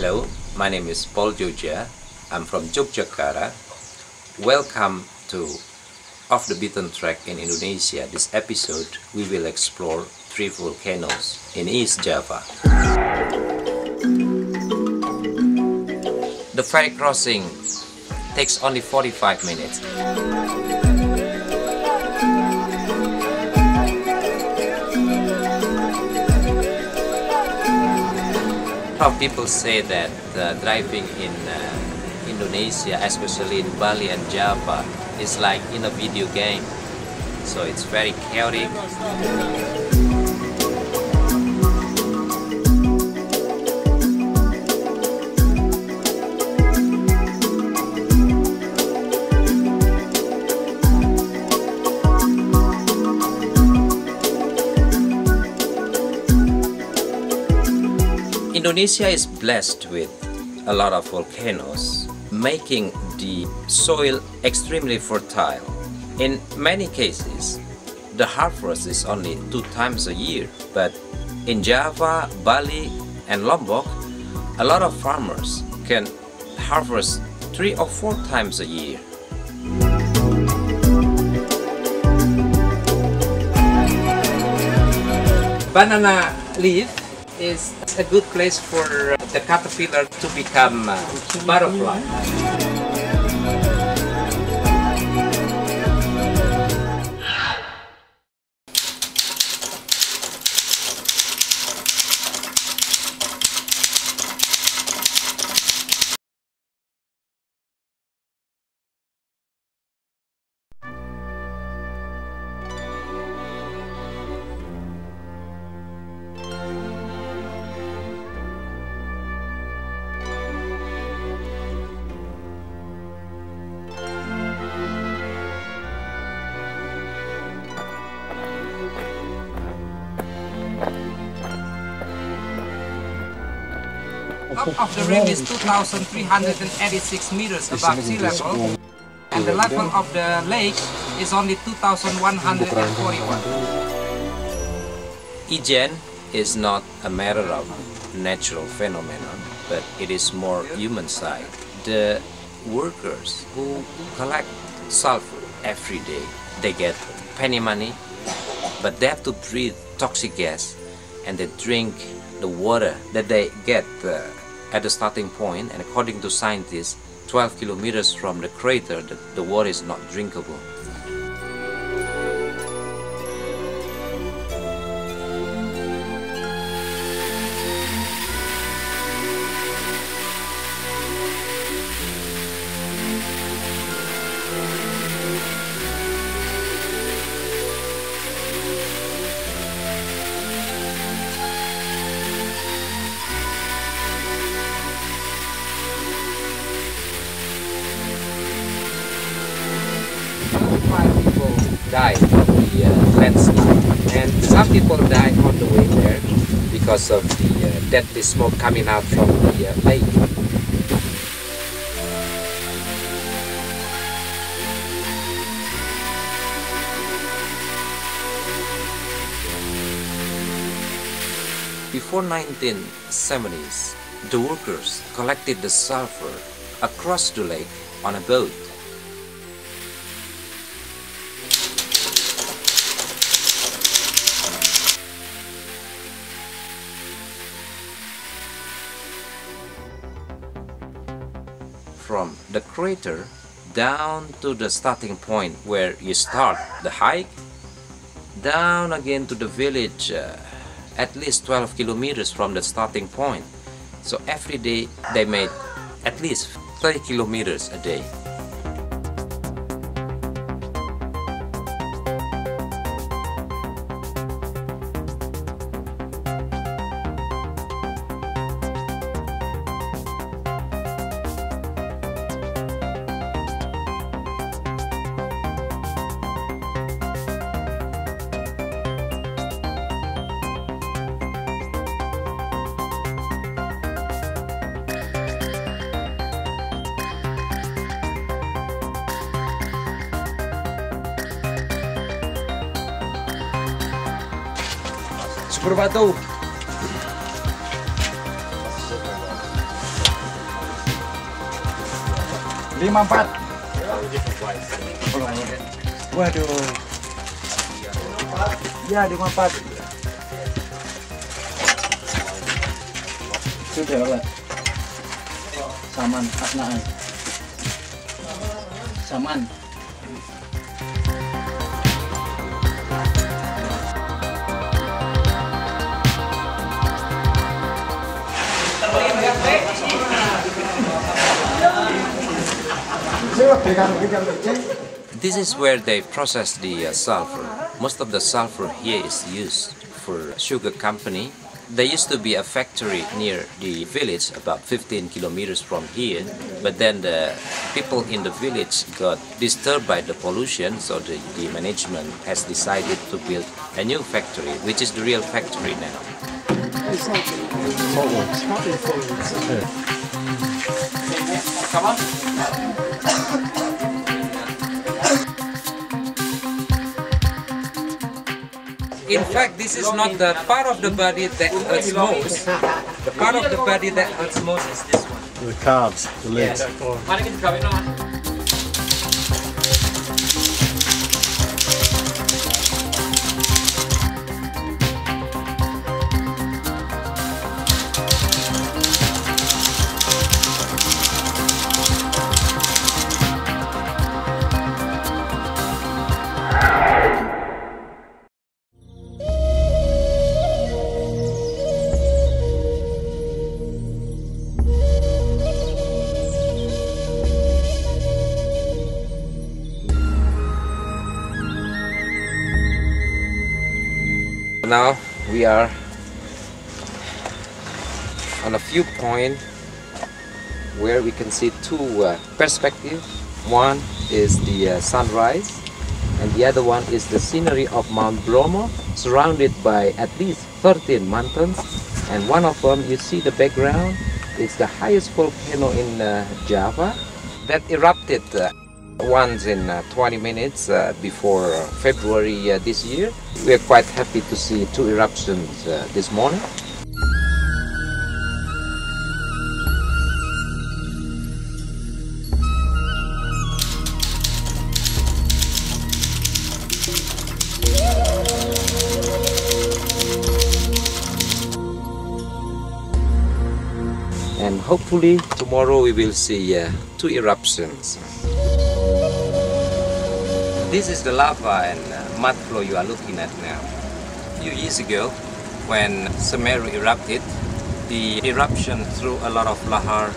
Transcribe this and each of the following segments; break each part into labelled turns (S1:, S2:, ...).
S1: Hello, my name is Yogya. I'm from Yogyakarta. Welcome to Off the Beaten Track in Indonesia. This episode we will explore 3 volcanoes in East Java. The ferry crossing takes only 45 minutes. A lot of people say that driving in Indonesia, especially in Bali and Java, is like in a video game. So it's very chaotic. Indonesia is blessed with a lot of volcanoes, making the soil extremely fertile. In many cases, the harvest is only 2 times a year, but in Java, Bali and Lombok, a lot of farmers can harvest 3 or 4 times a year. Banana leaf is a good place for the caterpillar to become butterfly. Top of the rim is 2,386 meters above sea level, and the level of the lake is only 2,141. Ijen is not a matter of natural phenomenon, but it is more human side. The workers who collect sulfur every day, they get penny money, but they have to breathe toxic gas, and they drink the water that they get at the starting point, and according to scientists, 12 kilometers from the crater, the water is not drinkable. Died from the landslide, and some people died on the way there because of the deadly smoke coming out from the lake. Before 1970s, the workers collected the sulfur across the lake on a boat. From the crater down to the starting point where you start the hike, down again to the village, at least 12 kilometers from the starting point. So every day they made at least 30 kilometers a day. Super batu.
S2: 54. Waduh. Ya 54. Sudah lah. Saman asnaan. Saman.
S1: This is where they process the sulfur. Most of the sulfur here is used for sugar company. There used to be a factory near the village about 15 kilometers from here, but then the people in the village got disturbed by the pollution, so the management has decided to build a new factory, which is the real factory now. Come on. In fact, this is not the part of the body that hurts most. The part of the body that hurts most is this one.
S3: The calves, the legs.
S1: Yes. Now we are on a viewpoint where we can see two perspectives. One is the sunrise, and the other one is the scenery of Mount Bromo, surrounded by at least 13 mountains. And one of them, you see the background, is the highest volcano in Java that erupted once in 20 minutes before February this year. We are quite happy to see two eruptions this morning. And hopefully tomorrow we will see two eruptions. This is the lava and mud flow you are looking at now. A few years ago, when Semeru erupted, the eruption threw a lot of lahar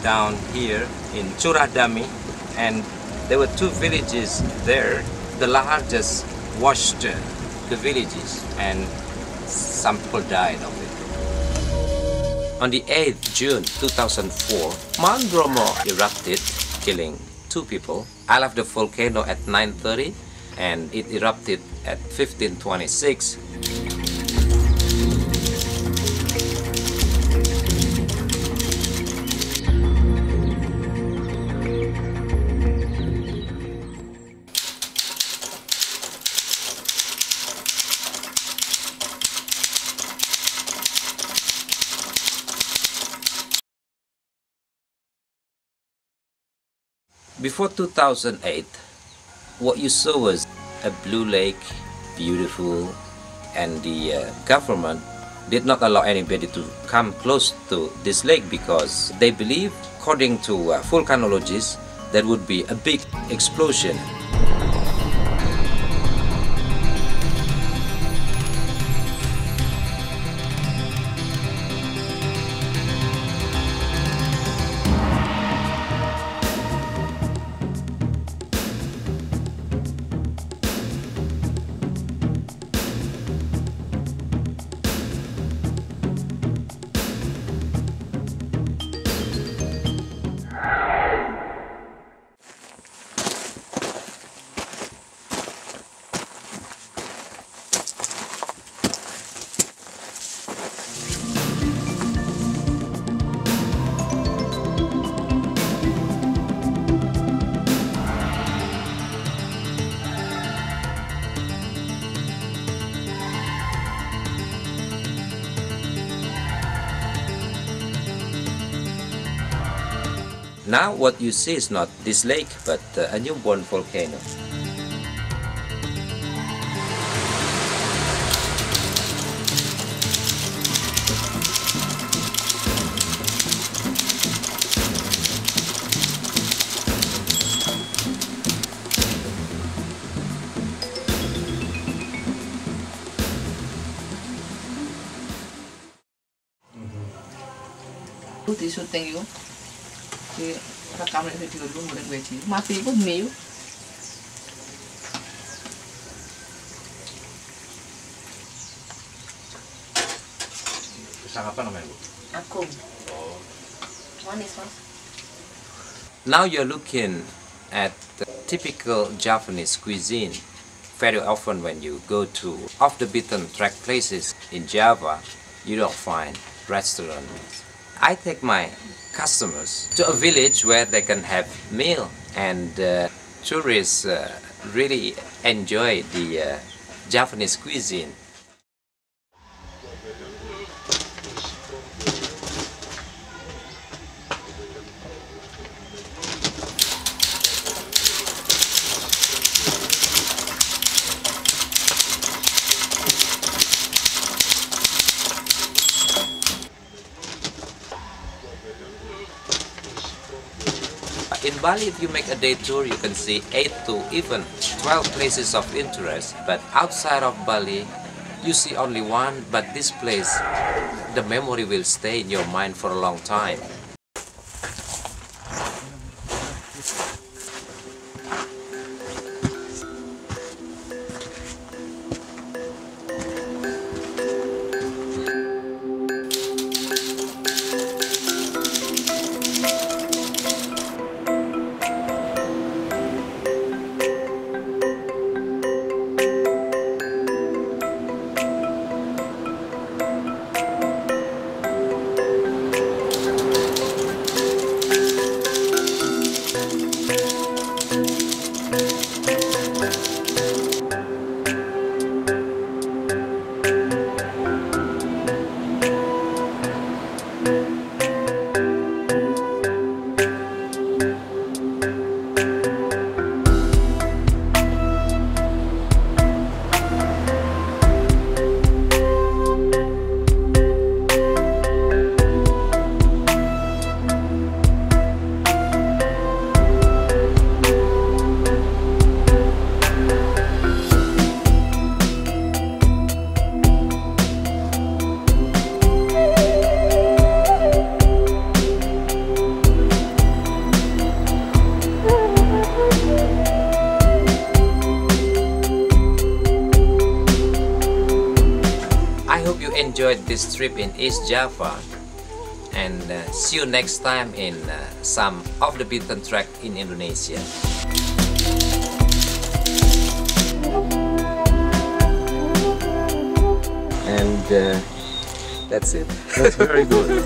S1: down here in Curadami, and there were two villages there. The lahar just washed the villages, and some people died of it. On the 8th June 2004, Mount Bromo erupted, killing 2 people. I left the volcano at 9:30 and it erupted at 15:26. Before 2008, what you saw was a blue lake, beautiful, and the government did not allow anybody to come close to this lake because they believe, according to volcanologists, there would be a big explosion. Now what you see is not this lake, but a newborn volcano.
S3: Di syuting itu di rekam video dulu mulai gaji mati pun mie.
S4: Pisang apa namanya, Bu?
S3: Akum. Manis, Mas.
S1: Now you're looking at the typical Japanese cuisine. Very often when you go to off the beaten track places in Java, you don't find restaurants. I take my customers to a village where they can have meal, and tourists really enjoy the Japanese cuisine. In Bali, if you make a day tour, you can see 8 to even 12 places of interest. But outside of Bali, you see only one, but this place, the memory will stay in your mind for a long time. Enjoyed this trip in East Java, and see you next time in some off the beaten track in Indonesia. And that's it.
S4: That's very good.